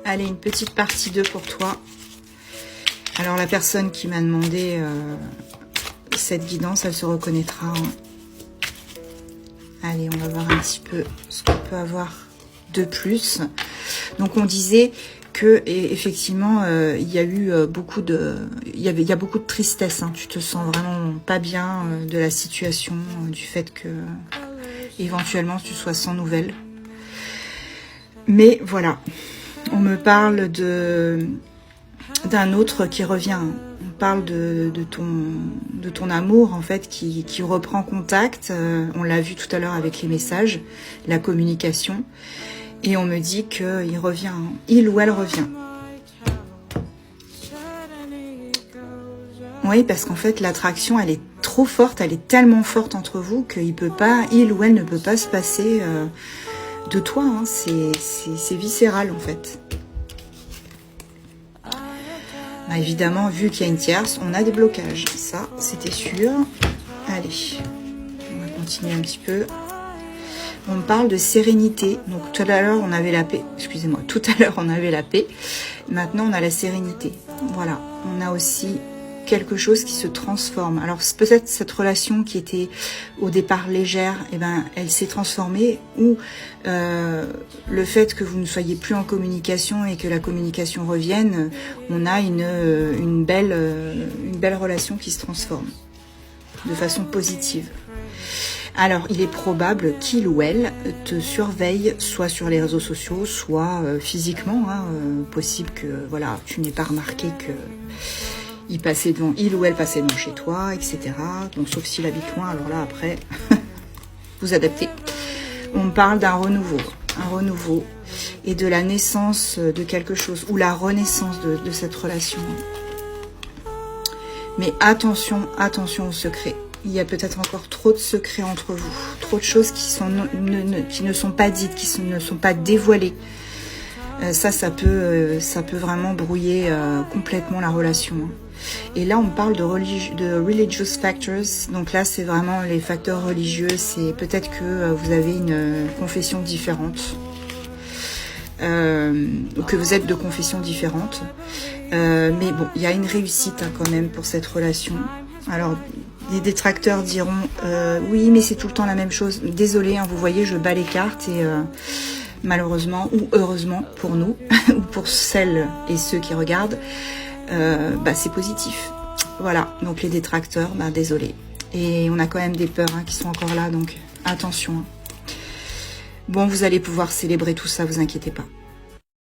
Allez, une petite partie 2 pour toi. Alors, la personne qui m'a demandé cette guidance, elle se reconnaîtra. Hein. Allez, on va voir un petit peu ce qu'on peut avoir de plus. Donc, on disait que effectivement, il y a eu beaucoup de, il y a beaucoup de tristesse. Hein. Tu te sens vraiment pas bien de la situation, du fait que éventuellement tu sois sans nouvelles. Mais voilà, on me parle d'un autre qui revient. On parle de ton amour en fait qui reprend contact. On l'a vu tout à l'heure avec les messages, la communication. Et on me dit qu'il revient, il ou elle revient. Oui, parce qu'en fait, l'attraction, elle est trop forte, elle est tellement forte entre vous qu'il ou elle ne peut pas se passer de toi. Hein. C'est viscéral, en fait. Bah, évidemment, vu qu'il y a une tierce, on a des blocages. Ça, c'était sûr. Allez, on va continuer un petit peu. On parle de sérénité. Donc tout à l'heure on avait la paix. Excusez-moi, tout à l'heure on avait la paix. Maintenant on a la sérénité. Voilà. On a aussi quelque chose qui se transforme. Alors peut-être cette relation qui était au départ légère, eh ben, elle s'est transformée. Ou le fait que vous ne soyez plus en communication et que la communication revienne, on a une belle relation qui se transforme de façon positive. Alors, il est probable qu'il ou elle te surveille, soit sur les réseaux sociaux, soit physiquement. Hein, possible que voilà, tu n'aies pas remarqué que il ou elle passait devant chez toi, etc. Donc, sauf s'il habite loin, alors là, après, vous adaptez. On parle d'un renouveau et de la naissance de quelque chose, ou la renaissance de cette relation. Mais attention au secret. Il y a peut-être encore trop de secrets entre vous, trop de choses qui ne sont pas dites, qui ne sont pas dévoilées. Ça peut vraiment brouiller complètement la relation. Et là, on parle de religious factors. Donc là, c'est vraiment les facteurs religieux. C'est peut-être que vous avez une confession différente, ou que vous êtes de confession différente. Mais bon, il y a une réussite hein, quand même pour cette relation. Alors, les détracteurs diront oui, mais c'est tout le temps la même chose. Désolé, hein, vous voyez, je bats les cartes et malheureusement ou heureusement pour nous ou pour celles et ceux qui regardent, c'est positif. Voilà, donc les détracteurs, désolé. Et on a quand même des peurs hein, qui sont encore là, donc attention. Bon, vous allez pouvoir célébrer tout ça, vous inquiétez pas.